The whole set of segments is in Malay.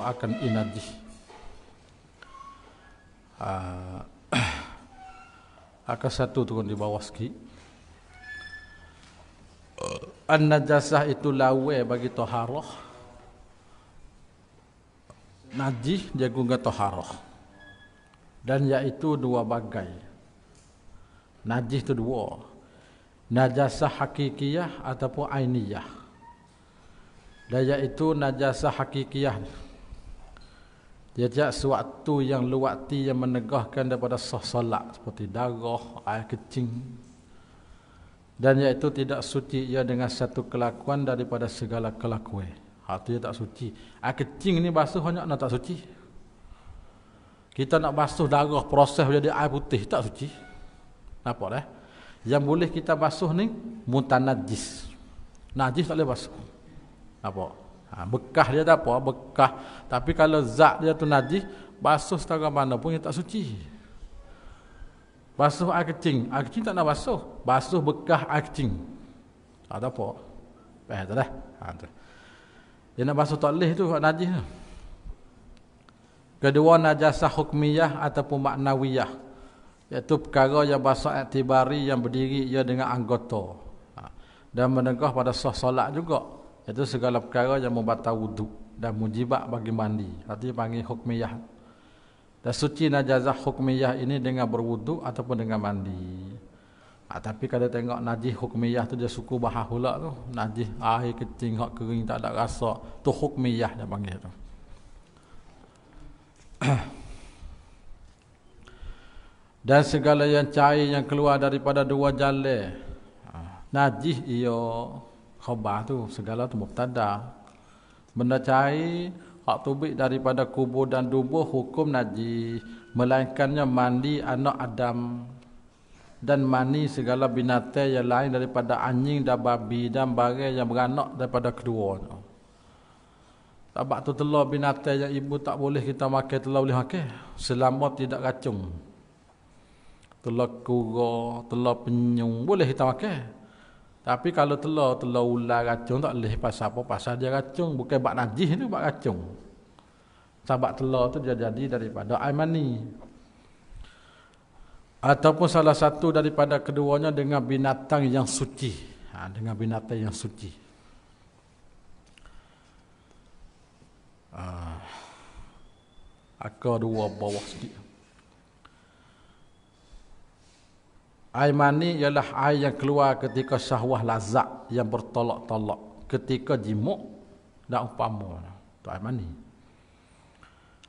akan najis. Akan satu turun di bawah sikit. An-najasah itu lawe bagi taharah. Najis dia guna taharah. Dan iaitu dua bagai. Najis itu dua. Najasah hakikiyah ataupun ainiyah. Dan iaitu najasah hakikiyah. Dia tidak suatu yang luwati yang menegahkan daripada sah solat seperti darah, air kecing. Dan iaitu tidak suci ia dengan satu kelakuan daripada segala kelakuan. Itu dia tak suci. Air kecing ni basuh banyak nak tak suci. Kita nak basuh darah proses jadi air putih tak suci. Nampak dah? Yang boleh kita basuh ni mutanajis. Najis tak boleh basuh. Nampak? Bekas dia tak apa, bekas. Tapi kalau zat dia tu najis, basuh setara mana pun dia tak suci. Basuh air kecing tak nak basuh. Basuh bekas air kecing. Tak ada apa. Tak dah. Dia nak basuh tak boleh tu, najis tu. Kedua, najasah hukmiyah ataupun maknawiyah. Iaitu perkara yang bahasa i'tibari yang berdiri ia dengan anggota. Dan menegah pada sah solat juga. Itu segala perkara yang membatal wuduk dan mujibat bagi mandi. Artinya panggil hukmiyah. Dan suci najazah hukmiyah ini dengan berwuduk ataupun dengan mandi. Tapi kalau tengok najis hukmiyah tu dia suku bahas pula tu. Najis air kecing, hak kering tak ada rasa. Tu hukmiyah dia panggil tu. Dan segala yang cair yang keluar daripada dua jalan. Najis ia khabar tu, segala tu mubtada. Benda cair hak tubik daripada kubur dan dubuh hukum najis, melainkannya mandi anak Adam dan mani segala binatang yang lain daripada anjing dan babi dan barang yang beranak daripada keduanya. Sebab tu telur binatang yang ibu tak boleh kita makan, telur boleh makan selama tidak racun. Telur kura, telur penyung boleh kita makan. Tapi kalau telur ular racun tak boleh. Pasal apa? Pasal dia racun. Bukan bak najis tu, bak racun. Sebab telur tu dia jadi daripada air mani. Ataupun salah satu daripada keduanya dengan binatang yang suci. Dengan binatang yang suci. Akar dua bawah sikit. Air mani ialah air yang keluar ketika syahwah lazat yang bertolak-tolak, ketika jimuk dan umpama. Itu air mani.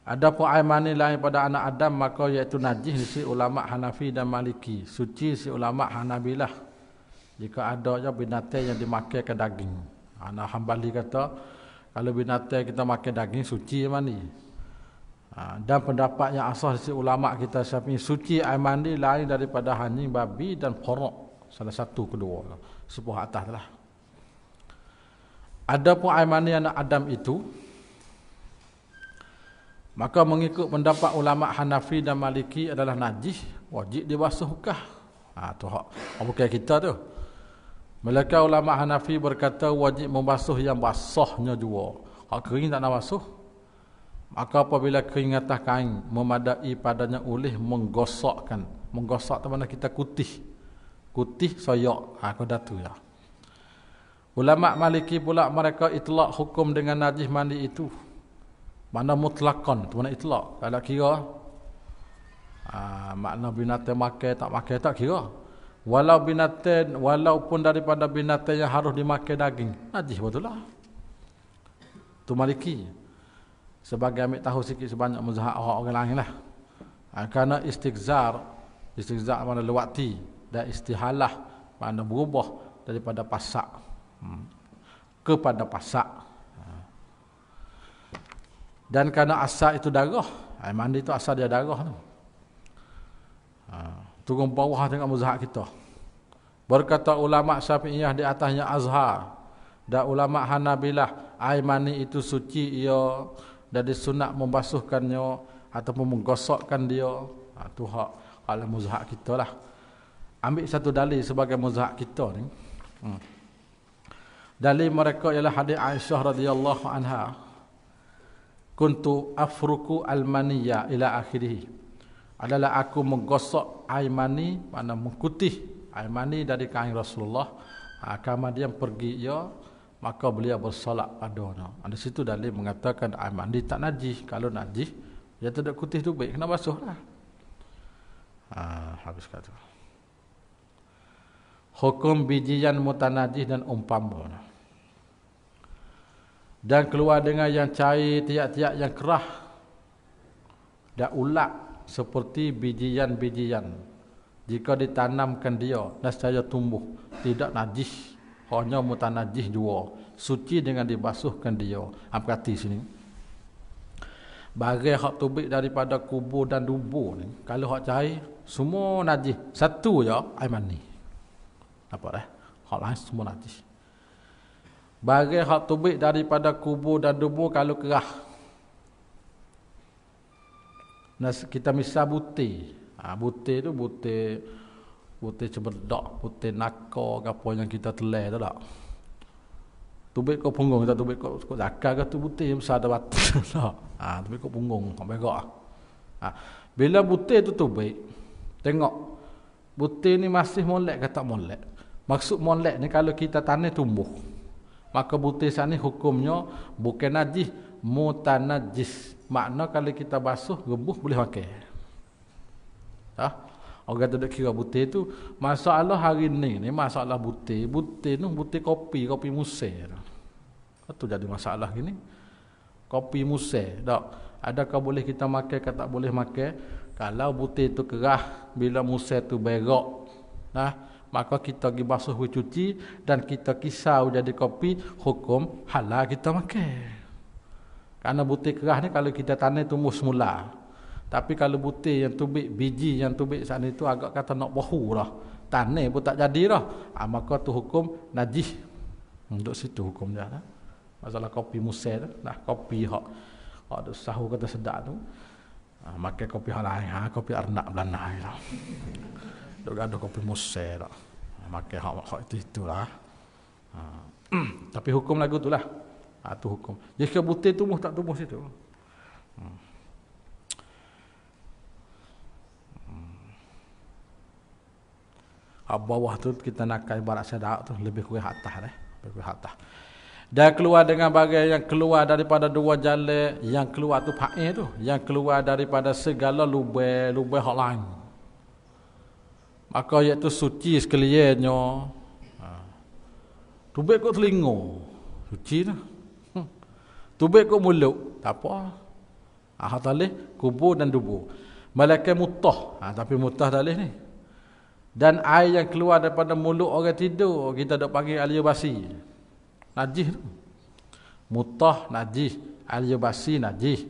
Adapun air mani lain pada anak Adam maka iaitu najis di sisi ulama Hanafi dan Maliki, suci si ulama Hanabilah jika ada je binatang yang dimakankan daging. Anak Hambali kata kalau binatang kita makan daging suci air mani. Dan pendapat yang asal si ulama kita Syafi'i suci air mandi lain daripada anjing, babi dan khorok. Salah satu kedua. Sebuah atas lah. Adapun air mandi anak Adam itu, maka mengikut pendapat ulama Hanafi dan Maliki adalah najis, wajib dibasuh kah? Tu hak bukan kita tu. Mereka ulama Hanafi berkata wajib membasuh yang basahnya juga. Hak kering tak nak basuh. Maka apabila kering atas kain memadai padanya oleh menggosokkan. Menggosok tu mana kita kutih. Kutih soyak. Kau datu ya. Ulama Maliki pula mereka itlak hukum dengan najis mandi itu. Mana mutlakon tu mana itlak. Kalau kira makna binatang makan tak kira. Walaupun daripada binatang yang harus dimakan daging. Najis betul lah. Tu Maliki. Sebagai ambil tahu sikit sebanyak mazhab orang lain lah. Kerana istighzar mana lewati dan istihalah mana berubah daripada pasak kepada pasak. Dan kerana asal itu darah, air mandi itu asal dia darah tu. Turun bawah tengok mazhab kita. Berkata ulama Syafi'iyah di atasnya Azhar dan ulama Hanabilah air mani itu suci ia dari sunat membasuhkannya ataupun menggosokkan dia. Tu hak ala mazhab kita lah. Ambil satu dalil sebagai mazhab kita ni. Dalil mereka ialah hadis Aisyah radhiyallahu anha. kuntu afruku al-maniyya ila akhirih, adalah aku menggosok air mani, mana mengkutih air mani dari kain Rasulullah. Kemudian pergi ia, maka beliau bersolat padanya. Di situ dalil mengatakan air mandi tak najis. Kalau najis, dia tidak kutih tu baik, kena basuh lah. Habis kata. Hukum bijian mutanajis dan umpama. Dan keluar dengan yang cair, tiap-tiap yang kerah dan ulat seperti bijian-bijian. Jika ditanamkan dia dan saya tumbuh, tidak najis, hanya mutanajis jua, suci dengan dibasuhkan dia. Perhati sini. Bagai hak tubik daripada kubur dan dubur ni, kalau hak cair semua najis, satu je air mani. Apa dah? Hak lain semua najis. Bagai hak tubik daripada kubur dan dubur kalau kerah. Nah, kita misal butir. Butir tu butir cebedak, butir nakar ke apa yang kita telai tu tak. Tubik kau punggung, kita tubik kau zakar ke tu butir besar ada batu tak. Tubik kau punggung, sampai gak. Bila butir tu tubik, tengok butir ni masih molek ke tak molek. Maksud molek ni kalau kita tanam tumbuh, maka butir sana hukumnya bukan najis, mutanajis. Makna kalau kita basuh, rebus boleh pakai. Orang tak kira butir tu. Masalah hari ni masalah butir. Butir tu butir kopi musir. Itu jadi masalah gini. Kopi musir. Tak. Adakah boleh kita makan ke tak boleh makan? Kalau butir tu kerah, bila musir tu berak, maka kita pergi basuh, cuci dan kita kisau jadi kopi, hukum halal kita makan. Karena butir kerah ni kalau kita tanam tumbuh semula. Tapi kalau butir yang tubik, biji yang tubik saat itu agak kata nak bahu dah. Tanam pun tak jadi dah. Maka tu hukum najis. Untuk situ hukum dia. Masalah kopi musir tu. Kopi hak ada sahur kata sedap tu. Makan kopi hak lain. Kopi arnak Belanda tu. Duk ada kopi musir tu. Makan hak itu lah. Tapi hukum lagu tu lah. Itu hukum. Jika butir tumbuh tak tumbuh situ. Bawah tu kita nak ibarat sedak tu lebih kurang atas lebih kurang atas. Dan keluar dengan bagai yang keluar daripada dua jalan, yang keluar tu fa'i tu, yang keluar daripada segala lubang hak lain. Maka iaitu suci sekaliannya. Tubik kau telinga, suci dah. Tubik kau mulut, tak apa. Talih kubur dan dubur. Malaikat mutah, tapi mutah dalih ni. Dan air yang keluar daripada mulut orang tidur, kita dak panggil alir basi. Najis tu. Mutah najis, alir basi najis.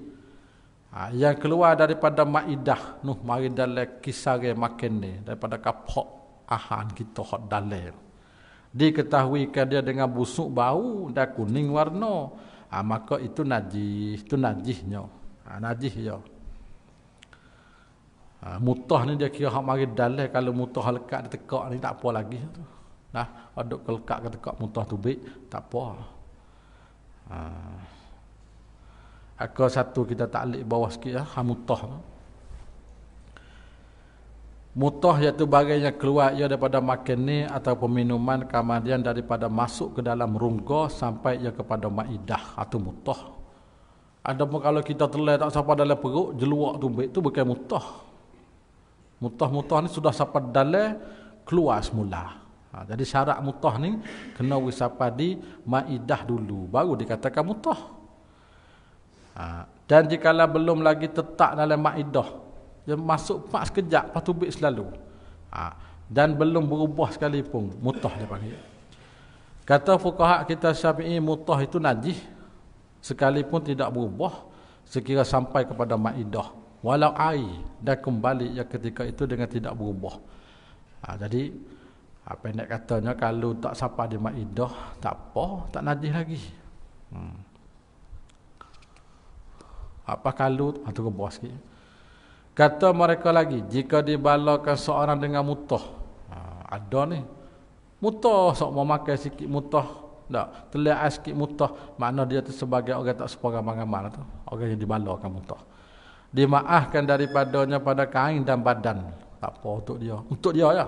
Yang keluar daripada maidah, mari dalam kisah makan ni, daripada kapok ahan kita hak dalam. Diketahuikan dia dengan busuk bau dan kuning warna. Maka itu najis, itu najisnya. Najis ya. Mutah ni dia kira hak mari dalam, kalau mutah lekat dia tekak ni tak apa lagi tu. Ada lekat ke tekak mutah tubik tak apa. Aku satu kita taklid bawah sikit mutah. Mutah iaitu bagai yang keluar ia daripada makan ni atau minuman, kemudian daripada masuk ke dalam rongga sampai ia kepada maidah atau mutah. Adapun kalau kita telai tak sampai dalam perut, jeluak tubik tu bukan mutah. Mutah ni sudah sampai dalam, keluar semula. Jadi syarat mutah ni kena wisapa di maidah dulu, baru dikatakan mutah. Dan jikalau belum lagi tetap dalam maidah, dia masuk pak sekejap, lepas tubik selalu. Dan belum berubah sekalipun, mutah dia panggil. Kata fuqaha kita Syafi'i, mutah itu najis sekalipun tidak berubah sekira sampai kepada maidah. Walau air dan kembali ya ketika itu dengan tidak berubah. Jadi apa nak katanya, kalau tak sampai di maidah tak apa, tak najis lagi. Apa kalau tu ke bawah sikit. Kata mereka lagi, jika dibalakan seorang dengan mutah. Ada ni mutah sok mau makan sikit mutah Tak, telah air sikit mutah, makna dia tu sebagai orang tak sepa ramal-ramal tu, orang yang dibalakan mutah. Dimaafkan daripadanya pada kain dan badan. Tak apa untuk dia. Untuk dia ya.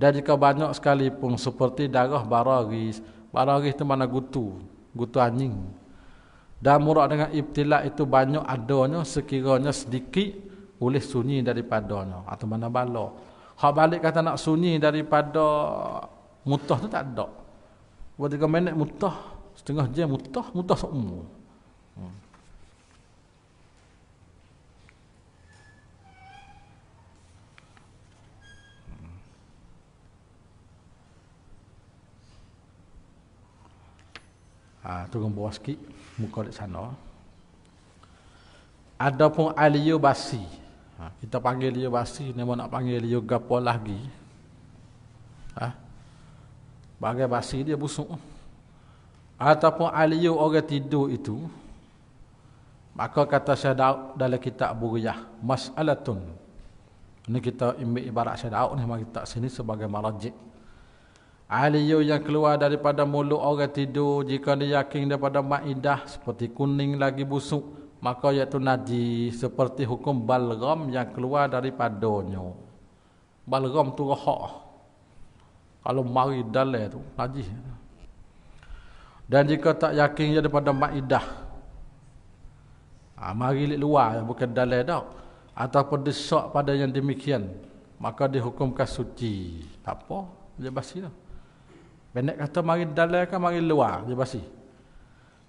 Dan jika banyak sekalipun seperti darah bararis. Bararis itu mana gutu. Gutu anjing. Dan murad dengan ibtilak itu banyak adanya sekiranya sedikit boleh sunyi daripadanya. Atau mana bala. Hak balik kata nak sunyi daripada mutah tu tak ada. Buat 3 minit mutah. Setengah jam mutah seumur. Turun bawah sikit muka di sana. Adapun aliyu basi. Kita panggil liu basi, ni mau nak panggil liu gapo lagi. Bagai basi dia busuk. Ataupun aliyu orang tidur itu, maka kata Syekh Daud dalam kitab Buriyah, mas'alatun. Ini kita ambil ibarat Syekh Daud ni mari kita sini sebagai marajik. Aliyu yang keluar daripada mulut orang tidur jika dia yakin daripada maidah seperti kuning lagi busuk, maka iaitu najis seperti hukum balgam yang keluar daripadanya. Balgam tu rohak. Kalau mari dalai tu najis. Dan jika tak yakin daripada maidah, mari lik luar bukan dalai dak, ataupun desak pada yang demikian, maka dihukumkan suci. Tak apa, dia basi dah. Pendek kata mari dalai kan mari luar dia basi.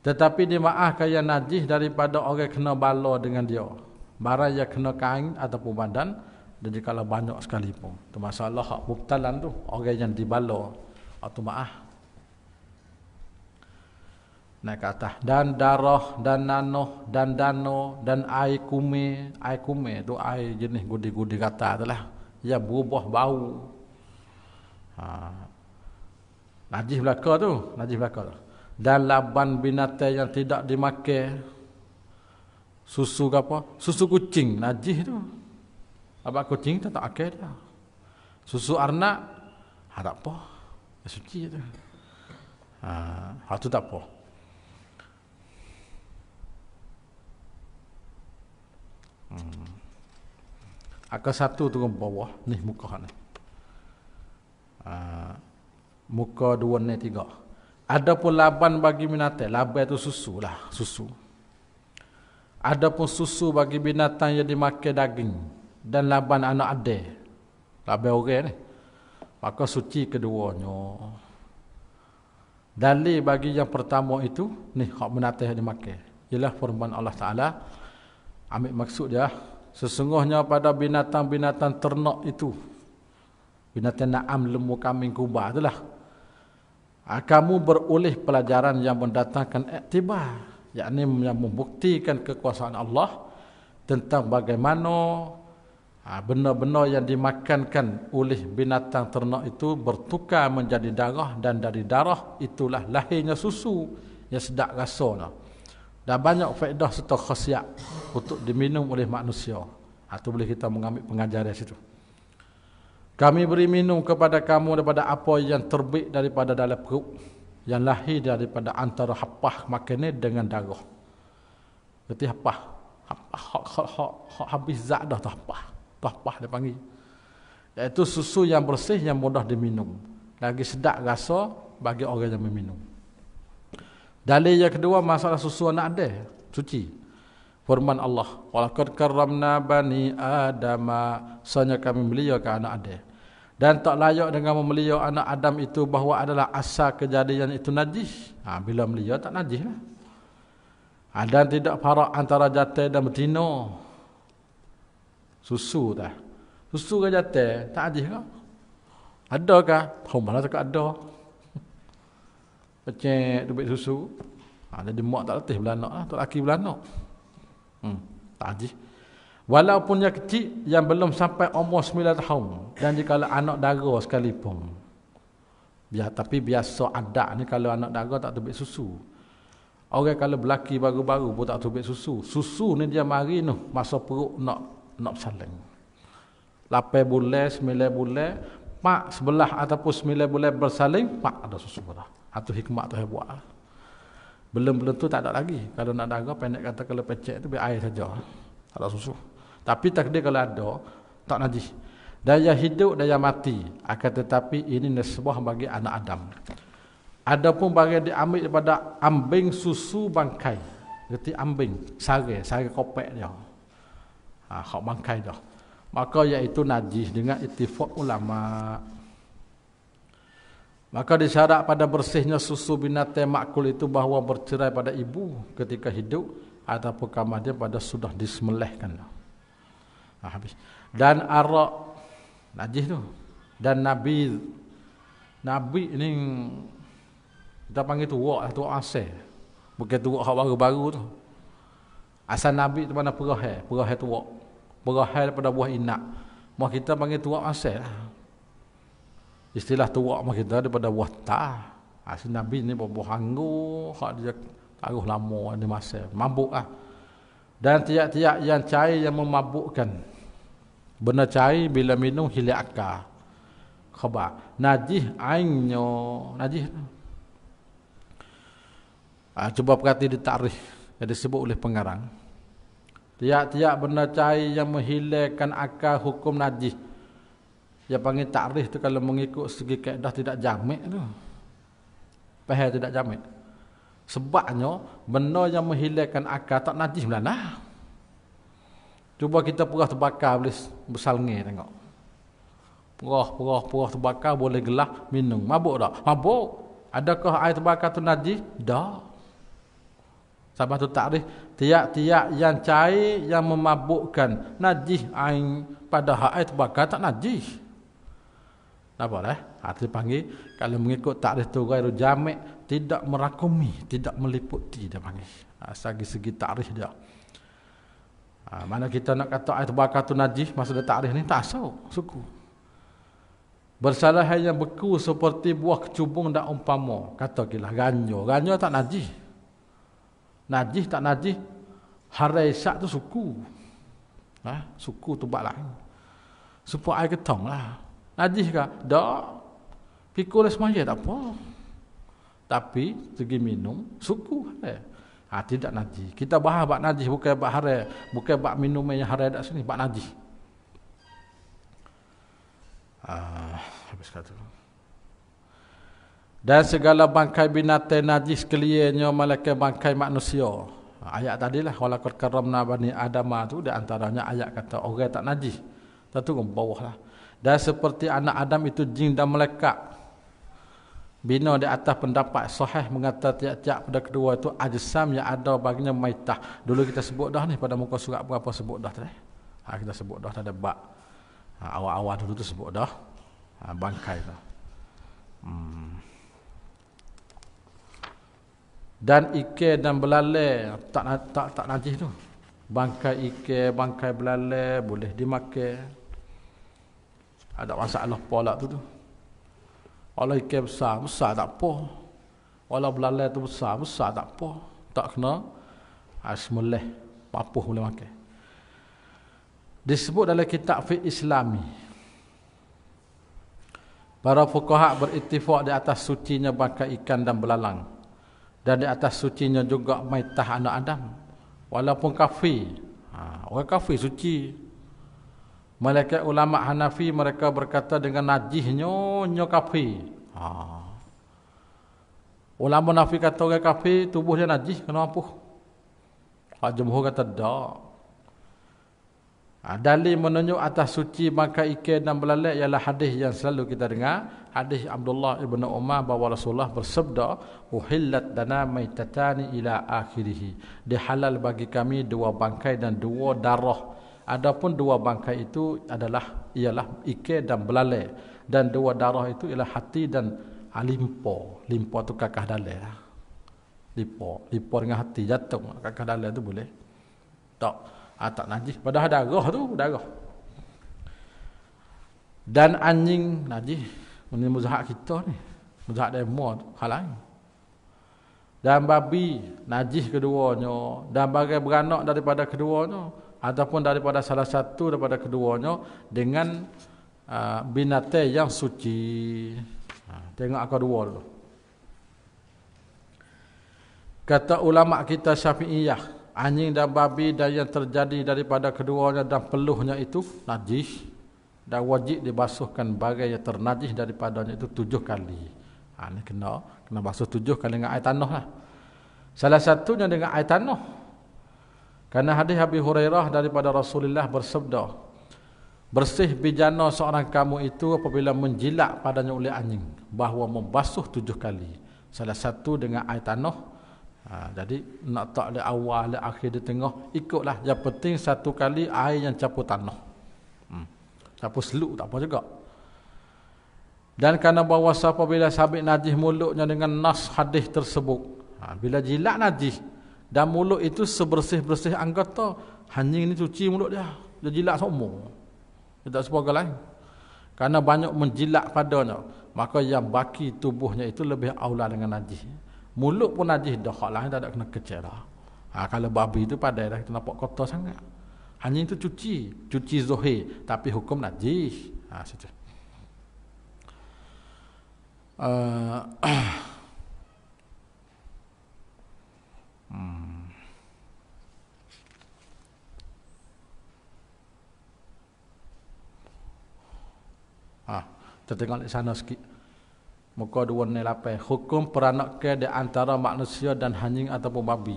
Tetapi dimaafkan yang najis daripada orang kena bala dengan dia. Barang yang kena kain ataupun badan, dan jikalau banyak sekalipun. Itu masalah hak mubtalan tu, orang yang dibala atau maaf. Naik ke atas. Dan darah, dan nanoh, dan dano, dan air kume. Air kume tu air jenis gudi-gudi kata tu lah. Yang berubah bau. Najis belaka tu, najis belaka tu. Dan laban binatang yang tidak dimakan. Susu ke apa? Susu kucing, najis tu. Abang kucing tu tak akal dia. Susu arnak, tak apa. Suci tu. Hal tu tak apa. Akal satu turun bawah, ni muka ni. Muka 2 ni 3. Adapun laban bagi binatang, laban itu susu lah, susu. Adapun susu bagi binatang yang dimakan daging dan laban anak ade, laban orang ni, maka suci keduanya. Dalil bagi yang pertama itu, ni hak binatang yang dimakan, ialah firman Allah Ta'ala. Ambil maksud dia, sesungguhnya pada binatang-binatang ternak itu, binatang na'am, lembu, kambing, kuba itulah, kamu beroleh pelajaran yang mendatangkan iktibar, yakni yang membuktikan kekuasaan Allah tentang bagaimana benar-benar yang dimakankan oleh binatang ternak itu bertukar menjadi darah, dan dari darah itulah lahirnya susu yang sedap rasanya dan banyak faedah serta khasiat untuk diminum oleh manusia. Itu boleh kita mengambil pengajaran dari situ. Kami beri minum kepada kamu daripada apa yang terbit daripada dalam perut, yang lahir daripada antara hapah makannya dengan darah. Berarti hapah habis zat dah tu hapah dia panggil. Iaitu susu yang bersih yang mudah diminum, lagi sedap rasa bagi orang yang meminum. Dalil yang kedua masalah susu anak ada suci. Firman Allah, walaqad karramna bani adama, sanya kami melihara anak Adam. Dan tak layak dengan memelihara anak Adam itu bahawa adalah asal kejadian itu najis. Bila melihara tak najis lah. Dan tidak farak antara jantan dan betina. Susu dah. Susu ke jantan tak najis ke? Adakah? Mana cakap ada. Pecek dubik susu. Jadi mak tak letih belanak lah, tak laki belanak. Tak najis. Walaupun yang kecil yang belum sampai umur 9 tahun, dan jika anak dara sekalipun. Tapi biasa adat ni kalau anak dara tak tubik susu. Orang kalau berlaki baru-baru pun tak tubik susu. Susu ni dia mari noh masa perut nak bersalin. 8 bulan, 9 bulan, pak sebelah ataupun 9 bulan bersalin, pak ada susu dah. Atau hikmat tu buat. Belum tu tak ada lagi. Kalau nak darah pendek kata kalau pecek tu biar air saja. Tak ada susu. Tapi takdir kalau ada tak najis. Daya hidup, daya mati. Akan tetapi ini nisbah bagi anak Adam. Adapun bagi diambil daripada ambing susu bangkai. Berarti ambing, sare kopek dia. Hak bangkai dah. Maka iaitu najis dengan ittifaq ulama. Maka disyarat pada bersihnya susu binatang makul itu bahawa bercerai pada ibu ketika hidup ataupun kemudian pada sudah disembelihkan. Habis. Dan arak najis tu. Dan nabi ini kita panggil tu wak asal. Bukan tu wak baru-baru tu. Asal nabi tu mana perah tu wak. Perah daripada buah inak. Mak kita panggil tu wak asal lah. Istilah tu wak mak kita daripada buah tah. Asal nabi ni buah anggur, hak dia taruh lama ada masa. Mabuk lah. Dan tiap-tiap yang cair yang memabukkan. Benda cair bila minum hilang akal. Khabar. Najis ainnya. Najis. Cuba perhati di tarikh yang disebut oleh pengarang. Tiap-tiap benda cair yang menghilangkan akal hukum najis. Dia panggil tarikh tu kalau mengikut segi kaedah tidak jamek tu. Faham tidak jamek. Sebabnya benda yang menghilangkan akal tak najis benar. Cuba kita perah terbakar boleh bersalngi tengok. Perah terbakar boleh gelas minum. Mabuk tak? Mabuk. Adakah air terbakar tu najis? Tak. Sama tu takrif tiap-tiap yang cair yang memabukkan najis air pada air terbakar tak najis. Apa dah? Hati panggil kalau mengikut takrif tu ghairu jami' tidak merakumi, tidak meliputi dia panggil. Segi takrif dia. Mana kita nak kata air terbakar tu najis masa dia takrif ni tak asal suku. Bersalah yang beku seperti buah kecubung dan umpama. Kata kilah ganja tak najis. Najis tak najis, harai syak tu suku. Suku tu bak lain. Supaya air ketong lah. Najis ke? Tak. Pikul semaya tak apa. Tapi segi minum, suku. Tidak najis. Kita bahas bak najis bukan bak harai. Bukan bak minum yang harai kat sini. Bak najis. Habis kata. Dan segala bangkai binatang najis kelihatannya malaikat bangkai manusia. Ayat tadilah walaqad karramna bani adama tu di antaranya ayat kata orang tak najis. Tentu ke bawahlah. Dan seperti anak Adam itu jin dan malaikat. Bina di atas pendapat sahih mengatakan tiap-tiap pada kedua itu ajsam yang ada baginya maitah. Dulu kita sebut dah ni pada muka surat berapa sebut dah tadi. Kita sebut dah ada bab. Awal-awal dulu tu sebut dah. Bangkai tu. Dan ikan dan belalai tak najis tu. Bangkai ikan, bangkai belalai boleh dimakan. Ada masalah pola tu. Kalau ikan besar tak apa. Kalau belalai tu besar tak apa. Tak kena sembelih, papuh boleh makan. Disebut dalam kitab fiqh Islami. Para fuqaha berittifaq di atas sucinya bangkai ikan dan belalang. Dan di atas sucinya juga maitah anak Adam. Walaupun kafir. Orang kafir suci. Malaikat ulama Hanafi mereka berkata dengan najisnya kafir. Ulama Hanafi kata orang kafir tubuh dia najis kena apa? Hak jumhur kata tak. Dalil menunjuk atas suci bangkai ikan dan belalai ialah hadis yang selalu kita dengar. Hadis Abdullah ibn Umar bahawa Rasulullah bersabda, "Uhillat dana maitatani ila akhirih." Dihalal bagi kami dua bangkai dan dua darah. Adapun dua bangkai itu ialah ikan dan belalai, dan dua darah itu ialah hati dan limpa. Limpa tu kakah dalai. Limpa dengan hati jatuh kakah dalai tu boleh. Tak. Tak najis. Padahal darah tu darah. Dan anjing najis. Ini muzahak kita ni. Muzahak demo halang. Dan babi najis keduanya. Dan bagai beranak daripada keduanya. Ataupun daripada salah satu daripada keduanya. Dengan binatang yang suci. Tengok akar dua dulu. Kata ulama kita Syafi'iyah, anjing dan babi dan yang terjadi daripada keduanya dan peluhnya itu najis dan wajib dibasuhkan bagai yang ternajis daripadanya itu 7 kali. Ini kena basuh 7 kali dengan air tanah lah. Salah satunya dengan air tanah. Karena hadis Abi Hurairah daripada Rasulullah bersabda, bersih bijana seorang kamu itu apabila menjilat padanya oleh anjing, bahawa membasuh 7 kali. Salah satu dengan air tanah. Jadi nak tak ada awal, ada akhir, di tengah, ikutlah. Yang penting 1 kali air yang campur tanah. Campur seluk tak apa juga. Dan kerana bahawa apabila sabit najis mulutnya dengan nas hadis tersebut, bila jilat najis dan mulut itu sebersih-bersih anggota, anjing ni cuci mulut dia jilat semua. Dia tak sebagai lain. Kerana banyak menjilat padanya, maka yang baki tubuhnya itu lebih aula dengan najis. Mulut pun najis dah, hak lain tak ada kena kecil dah. Kalau babi itu padai dah, kita nampak kotor sangat. Anjing itu cuci zuhir, tapi hukum najis. Situ. Kita tengok di sana sikit. Muka 208. Hukum peranakan di antara manusia dan anjing ataupun babi.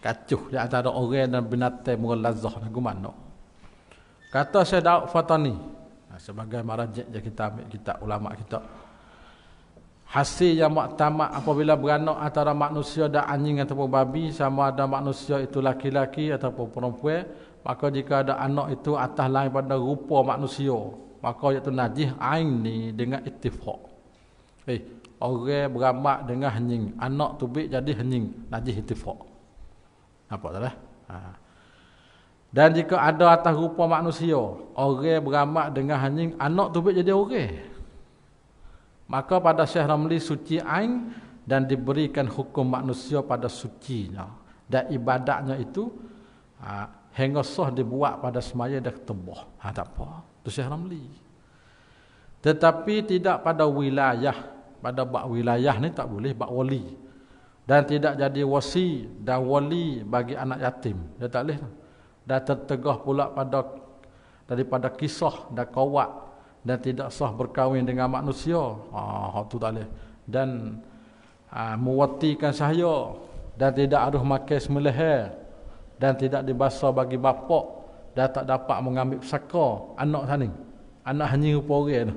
Kacuh di antara orang dan binatang mulazah lagu mana. Kata Syekh Daud Fatani, sebagai marajik je kita ambil kitab ulama kita. Hasil yang muktamad apabila beranak antara manusia dan anjing ataupun babi, sama ada manusia itu laki-laki ataupun perempuan, maka jika ada anak itu atas lain pada rupa manusia, maka iaitu najis ain ni dengan ittifaq. Orang beramak dengan anjing, anak tubik jadi anjing, najis ittifaq. Nampak tak lah? Dan jika ada atas rupa manusia, orang beramak dengan anjing, anak tubik jadi orang, maka pada Syekh Ramli suci ain dan diberikan hukum manusia pada sucinya. Dan ibadatnya itu hingga sah dibuat pada semaya dah ketebah. Tak apa. Itu Syekh Ramli. Tetapi tidak pada wilayah. Pada bak wilayah ni tak boleh bak wali. Dan tidak jadi wasi dan wali bagi anak yatim. Dia tak boleh. Dan tertegah pula daripada kisah dan kawat. Dan tidak sah berkahwin dengan manusia. Itu tak boleh. Dan mewatikan sahaya. Dan tidak harus makan sembelih. Dan tidak dibasuh bagi bapak. Dan tak dapat mengambil pesaka anak saning. Anak hanya rupa orang tu.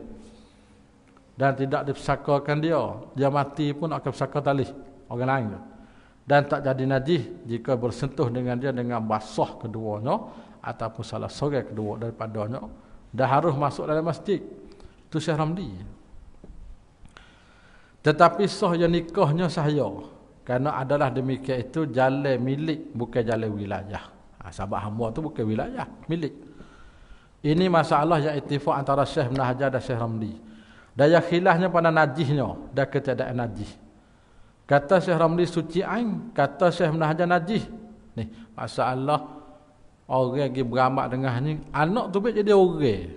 Dan tidak dipesakakan dia. Dia mati pun akan pesaka tali orang lain tu. Dan tak jadi najis jika bersentuh dengan dia dengan basah keduanya ataupun salah seorang kedua daripadanya. Dah harus masuk dalam masjid. Itu Syekh Ramli. Tetapi sah yang nikahnya sahaya. Kerana adalah demikian itu jalan milik, bukan jalan wilayah. Sahabat hamba tu bukan wilayah, milik. Ini masalah yang ittifaq antara Syekh Ibn Hajar dan Syekh Ramli. Dan yang khilafnya pada najisnya dan ketiadaan najis. Kata Syekh Ramli suci ain, kata Syekh Ibn Hajar najis. Ni masalah orang pergi beramak dengan anjing, anak tu jadi orang.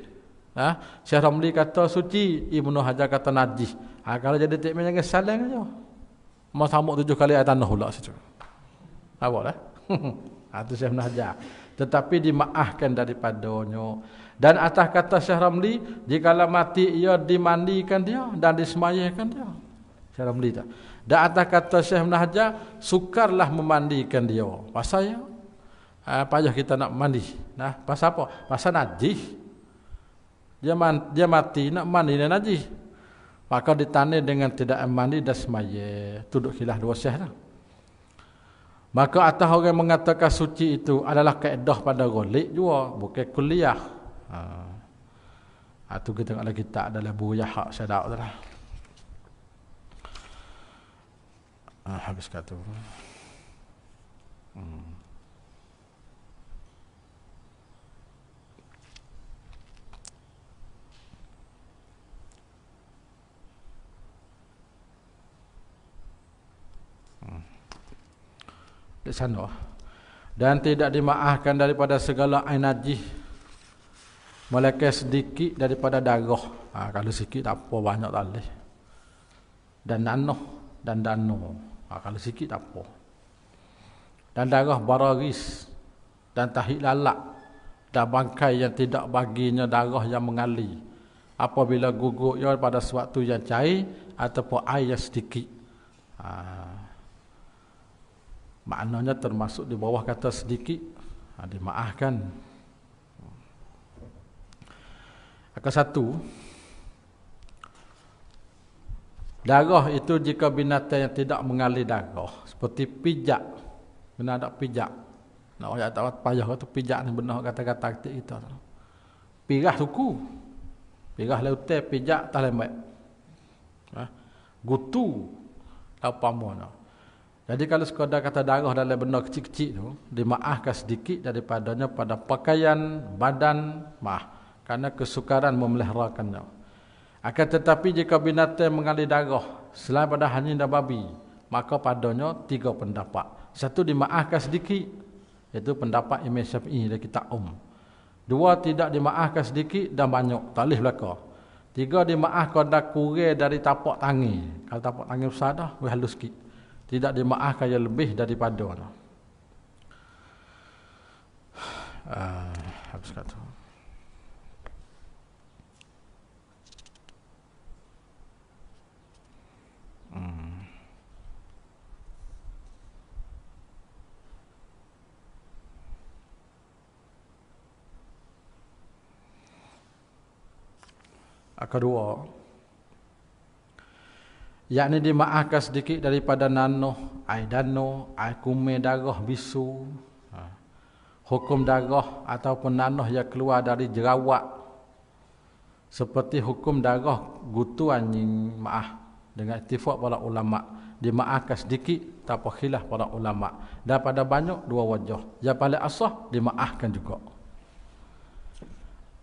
Syekh Ramli kata suci, Ibnu Hajar kata najis. Kalau jadi tikmin jangan saling aja. Mau samuk 7 kali air tanah pula situ. Apa dah? Itu Syekh Ibn Hajar. Tetapi dimaafkan daripadanya. Dan atas kata Syekh Ramli, jikalau mati ia dimandikan dia dan disemayakan dia. Syekh Ramli tak. Dan atas kata Syekh Ibn Hajar, sukarlah memandikan dia. Pasal ya? Payah kita nak mandi. Pasal apa? Pasal najis. Dia mati nak mandi dan najis. Maka ditandai dengan tidak mandi dan semaya. Tuduk khilaf dua syekh dah. Maka atas orang mengatakan suci itu adalah kaedah pada ghalib juga, bukan kuliah. Itu kita tengok lagi tak adalah buya hak syadak tu lah. Habis kata. Di sana. Dan tidak dimaafkan daripada segala ain najis melainkan sedikit daripada darah. Kalau sikit tak apa, banyak tak boleh. Dan nanah dan dano. Kalau sikit tak apa. Dan darah bararis dan tahi lalak dan bangkai yang tidak baginya darah yang mengalir apabila gugur ia pada sewaktu yang cair ataupun air yang sedikit. Maknanya termasuk di bawah kata sedikit, dimaafkan. Satu, darah itu jika binatang yang tidak mengalir darah, seperti pijak, kena ada pijak. Nak orang tak payah kata pijak ni benar kata-kata kita. Pirah suku, pirah lautai pijak tak lembat. Gutu apa mana. Jadi kalau sekadar kata darah dalam benda kecil-kecil tu, dimaafkan sedikit daripadanya pada pakaian, badan, kerana kesukaran memeliharakannya. Akan tetapi jika binatang mengalir darah selain pada anjing dan babi, maka padanya 3 pendapat. Satu, dimaafkan sedikit, iaitu pendapat Imam Syafi'i dari kitab 2, tidak dimaafkan sedikit dan banyak, tak boleh belaka. 3, dimaafkan dah kurang dari tapak tangan. Kalau tapak tangan besar dah, halus sikit. Tidak dimaafkan yang lebih daripada. Habis kata. Kedua, yakni dimaafkan sedikit daripada nanoh, air dano, air kumai darah bisu, hukum darah ataupun nanoh yang keluar dari jerawat, seperti hukum darah gutu anjing, dengan ittifaq para ulama, dimaafkan sedikit tanpa khilaf para ulama. Dan pada banyak 2 wajah. Yang paling asah dimaafkan juga.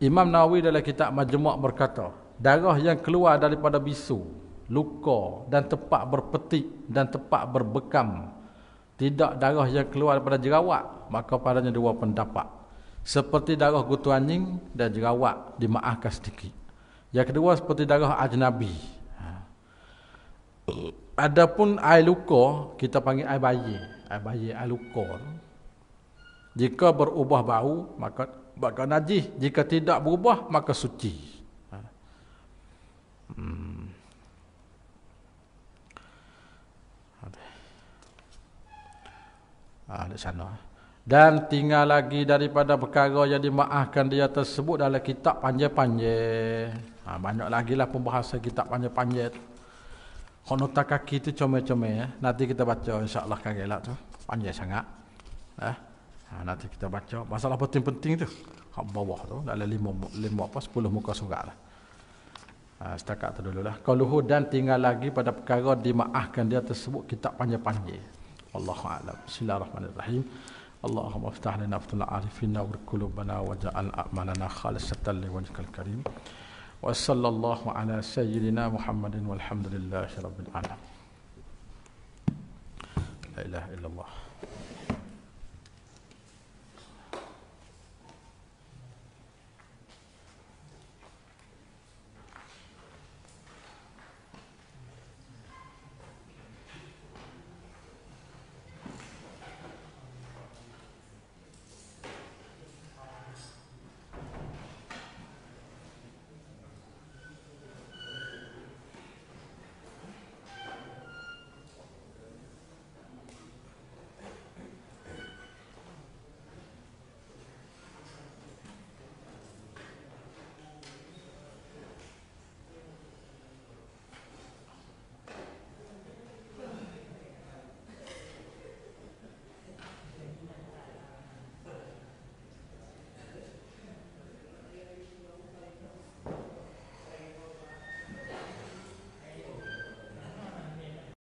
Imam Nawawi dalam kitab Majmu' berkata, darah yang keluar daripada bisu, luka dan tempat berpetik dan tempat berbekam, tidak darah yang keluar daripada jerawat, maka padanya 2 pendapat. Seperti darah gutu anjing dan jerawat, dimaafkan sedikit. Yang kedua, seperti darah ajnabi. Adapun air luka, kita panggil air bayi. Air luka. Jika berubah bau, maka najis. Jika tidak berubah, maka suci. Di sana. Dan tinggal lagi daripada perkara yang dimaafkan dia tersebut dalam kitab panjang-panjang. Banyak lagi lah pembahasan kitab panjang-panjang. Nota kaki tu comel-comel. Nanti kita baca insya-Allah kagelah tu. Panjang sangat. Nanti kita baca. Masalah penting-penting tu. Kat bawah tu. Dalam 10 muka surat lah. Setakat tu dululah. Qauluhu, dan tinggal lagi pada perkara dimaafkan dia tersebut kitab panjang-panjang. Wallahu a'lam. Bismillahirrahmanirrahim. Allahumma iftah lana fathul arifina wa qulubana waj'al a'malana khalisatan liwajhikal karim. Wa sallallahu ala sayyidina Muhammadin walhamdulillahi rabbil alamin. La ilaha illallah.